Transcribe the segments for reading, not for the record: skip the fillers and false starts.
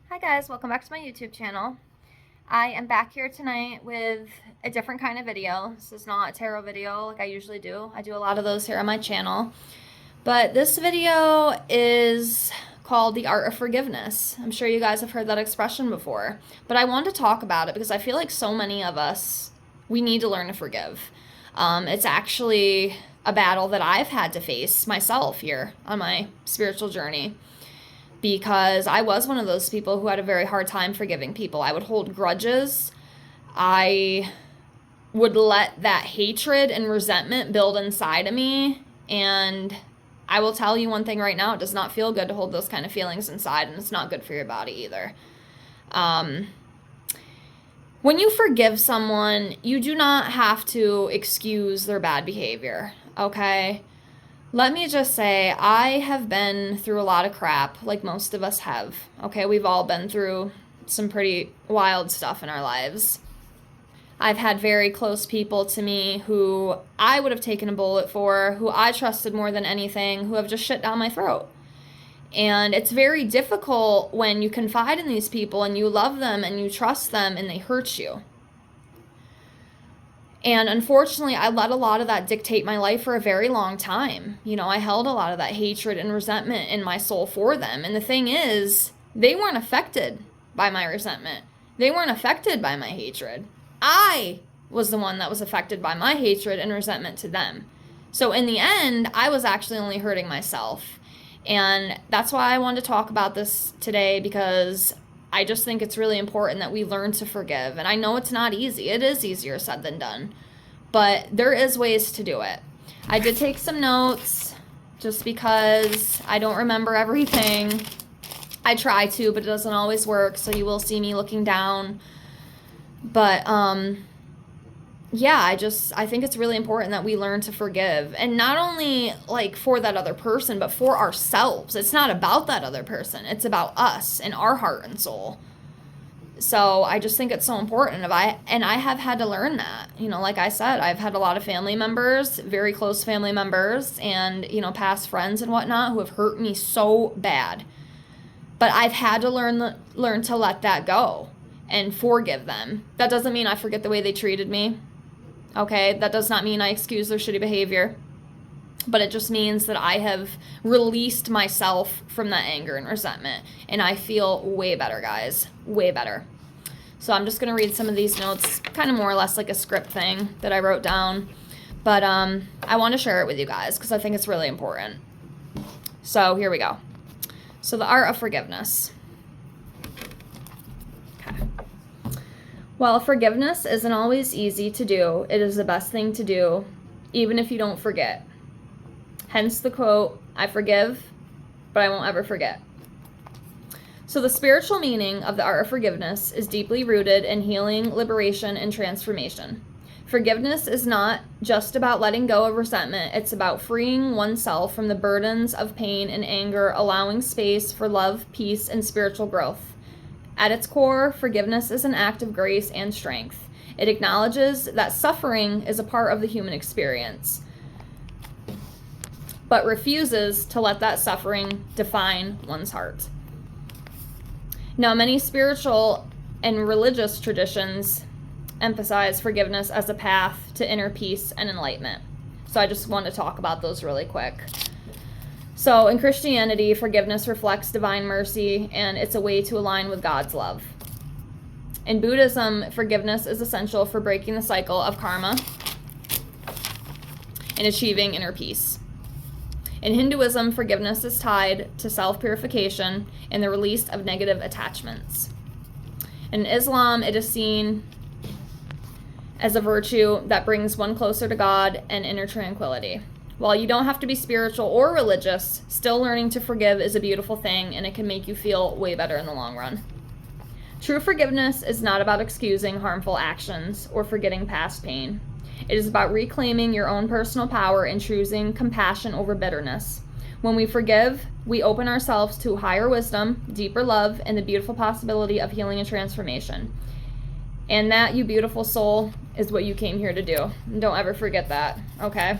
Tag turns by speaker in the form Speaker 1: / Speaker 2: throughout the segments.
Speaker 1: Hi guys, welcome back to my YouTube channel. I am back here tonight with a different kind of video. This is not a tarot video like I usually do. I do a lot of those here on my channel. But this video is called The Art of Forgiveness. I'm sure you guys have heard that expression before. But I wanted to talk about it because I feel like so many of us, we need to learn to forgive. It's actually a battle that I've had to face myself here on my spiritual journey, because I was one of those people who had a very hard time forgiving people. I would hold grudges. I would let that hatred and resentment build inside of me. And I will tell you one thing right now, it does not feel good to hold those kind of feelings inside, and it's not good for your body either. When you forgive someone, you do not have to excuse their bad behavior, okay? Let me just say, I have been through a lot of crap, like most of us have. Okay, we've all been through some pretty wild stuff in our lives. I've had very close people to me who I would have taken a bullet for, who I trusted more than anything, who have just shit down my throat. And it's very difficult when you confide in these people and you love them and you trust them and they hurt you. And unfortunately, I let a lot of that dictate my life for a very long time. You know, I held a lot of that hatred and resentment in my soul for them. And the thing is, they weren't affected by my resentment. They weren't affected by my hatred. I was the one that was affected by my hatred and resentment to them. So in the end, I was actually only hurting myself. And that's why I wanted to talk about this today, because I just think it's really important that we learn to forgive. And I know it's not easy. It is easier said than done. But there is ways to do it. I did take some notes just because I don't remember everything. I try to, but it doesn't always work. So you will see me looking down. But yeah, I think it's really important that we learn to forgive. And not only like for that other person, but for ourselves. It's not about that other person. It's about us and our heart and soul. So I just think it's so important. I have had to learn that. You know, like I said, I've had a lot of family members, very close family members, and, you know, past friends and whatnot who have hurt me so bad. But I've had to learn to let that go and forgive them. That doesn't mean I forget the way they treated me. Okay, that does not mean I excuse their shitty behavior, but it just means that I have released myself from that anger and resentment, and I feel way better, guys, way better. So I'm just going to read some of these notes, kind of more or less like a script thing that I wrote down, but I want to share it with you guys because I think it's really important. So here we go. So the art of forgiveness. Okay. While forgiveness isn't always easy to do, it is the best thing to do, even if you don't forget. Hence the quote, I forgive, but I won't ever forget. So the spiritual meaning of the art of forgiveness is deeply rooted in healing, liberation, and transformation. Forgiveness is not just about letting go of resentment. It's about freeing oneself from the burdens of pain and anger, allowing space for love, peace, and spiritual growth. At its core, forgiveness is an act of grace and strength. It acknowledges that suffering is a part of the human experience, but refuses to let that suffering define one's heart. Now, many spiritual and religious traditions emphasize forgiveness as a path to inner peace and enlightenment. So I just want to talk about those really quick. So in Christianity, forgiveness reflects divine mercy, and it's a way to align with God's love. In Buddhism, forgiveness is essential for breaking the cycle of karma and achieving inner peace. In Hinduism, forgiveness is tied to self-purification and the release of negative attachments. In Islam, it is seen as a virtue that brings one closer to God and inner tranquility. While you don't have to be spiritual or religious, still learning to forgive is a beautiful thing, and it can make you feel way better in the long run. True forgiveness is not about excusing harmful actions or forgetting past pain. It is about reclaiming your own personal power and choosing compassion over bitterness. When we forgive, we open ourselves to higher wisdom, deeper love, and the beautiful possibility of healing and transformation. And that, you beautiful soul, is what you came here to do. Don't ever forget that, okay?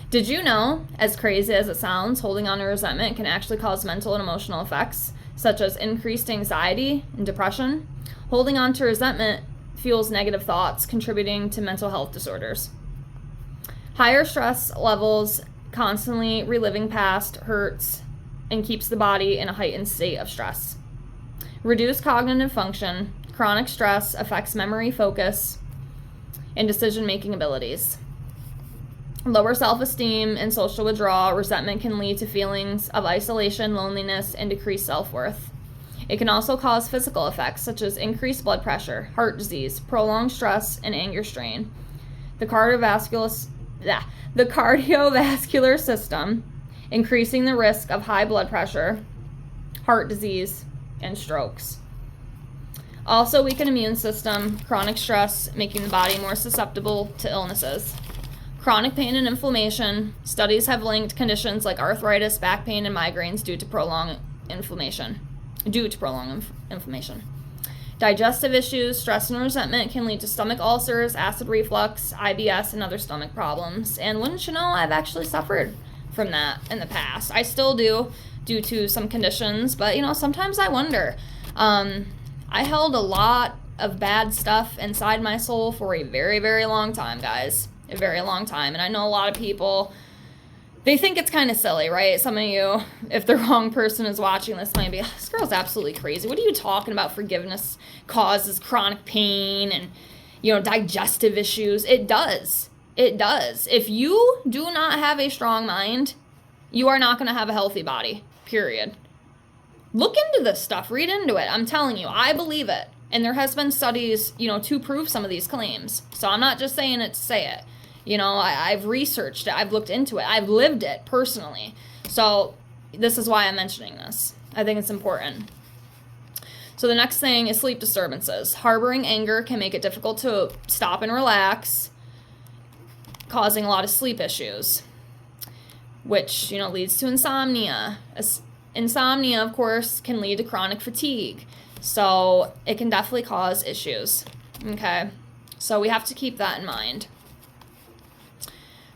Speaker 1: Did you know, as crazy as it sounds, holding on to resentment can actually cause mental and emotional effects, such as increased anxiety and depression? Holding on to resentment fuels negative thoughts, contributing to mental health disorders. Higher stress levels, constantly reliving past hurts, and keeps the body in a heightened state of stress. Reduced cognitive function. Chronic stress affects memory, focus, and decision-making abilities. Lower self-esteem and social withdrawal. Resentment can lead to feelings of isolation, loneliness, and decreased self-worth. It can also cause physical effects such as increased blood pressure, heart disease, prolonged stress, and anger strain. The cardiovascular system, increasing the risk of high blood pressure, heart disease, and strokes. Also weaken immune system, chronic stress, making the body more susceptible to illnesses. Chronic pain and inflammation. Studies have linked conditions like arthritis, back pain, and migraines due to prolonged inflammation. Digestive issues. Stress and resentment can lead to stomach ulcers, acid reflux, IBS, and other stomach problems. And wouldn't you know, I've actually suffered from that in the past. I still do, due to some conditions, but sometimes I wonder. I held a lot of bad stuff inside my soul for a very, very long time, guys. A very long time. And I know a lot of people, they think it's kind of silly, right? Some of you, if the wrong person is watching this, might be, this girl's absolutely crazy. What are you talking about? Forgiveness causes chronic pain and, digestive issues. It does. It does. If you do not have a strong mind, you are not going to have a healthy body, period. Look into this stuff. Read into it. I'm telling you, I believe it. And there has been studies, to prove some of these claims. So I'm not just saying it to say it. I've researched it. I've looked into it. I've lived it personally. So this is why I'm mentioning this. I think it's important. So the next thing is sleep disturbances. Harboring anger can make it difficult to stop and relax, causing a lot of sleep issues, which, leads to insomnia. Insomnia, of course, can lead to chronic fatigue. So it can definitely cause issues. Okay. So we have to keep that in mind.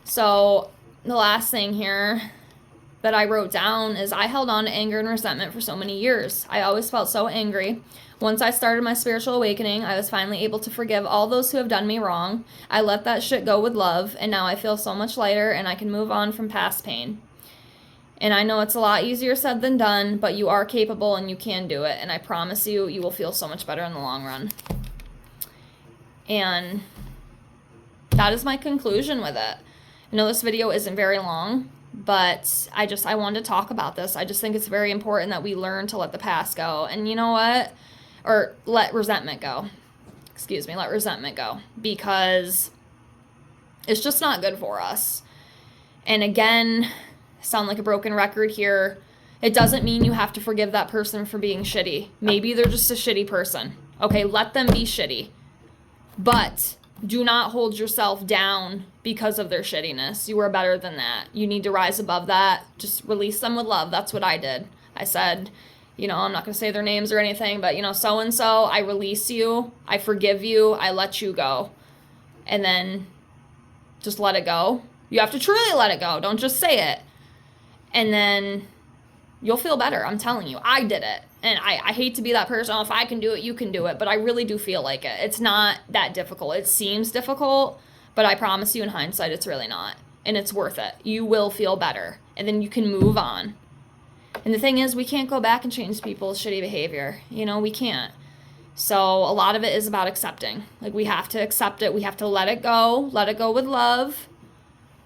Speaker 1: So the last thing here that I wrote down is I held on to anger and resentment for so many years. I always felt so angry. Once I started my spiritual awakening, I was finally able to forgive all those who have done me wrong. I let that shit go with love, and now I feel so much lighter and I can move on from past pain. And I know it's a lot easier said than done, but you are capable and you can do it. And I promise you, you will feel so much better in the long run. And that is my conclusion with it. I know this video isn't very long, but I wanted to talk about this. I just think it's very important that we learn to let the past go. And you know what? Or let resentment go. Let resentment go. Because it's just not good for us. And again, sound like a broken record here. It doesn't mean you have to forgive that person for being shitty. Maybe they're just a shitty person. Okay, let them be shitty. But do not hold yourself down because of their shittiness. You are better than that. You need to rise above that. Just release them with love. That's what I did. I said, I'm not going to say their names or anything, but, so-and-so, I release you. I forgive you. I let you go. And then just let it go. You have to truly let it go. Don't just say it. And then you'll feel better. I'm telling you. I did it. And I hate to be that person. Oh, if I can do it, you can do it. But I really do feel like it. It's not that difficult. It seems difficult, but I promise you in hindsight, it's really not. And it's worth it. You will feel better. And then you can move on. And the thing is, we can't go back and change people's shitty behavior. We can't. So a lot of it is about accepting. Like, we have to accept it. We have to let it go. Let it go with love.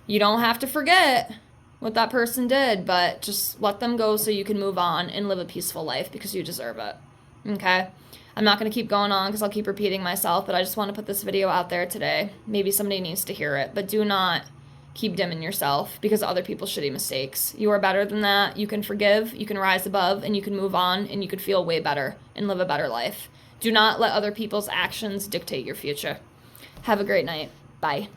Speaker 1: You don't have to forget what that person did, but just let them go so you can move on and live a peaceful life because you deserve it. Okay? I'm not going to keep going on because I'll keep repeating myself, but I just want to put this video out there today. Maybe somebody needs to hear it, but do not keep dimming yourself because of other people's shitty mistakes. You are better than that. You can forgive, you can rise above, and you can move on, and you can feel way better and live a better life. Do not let other people's actions dictate your future. Have a great night. Bye.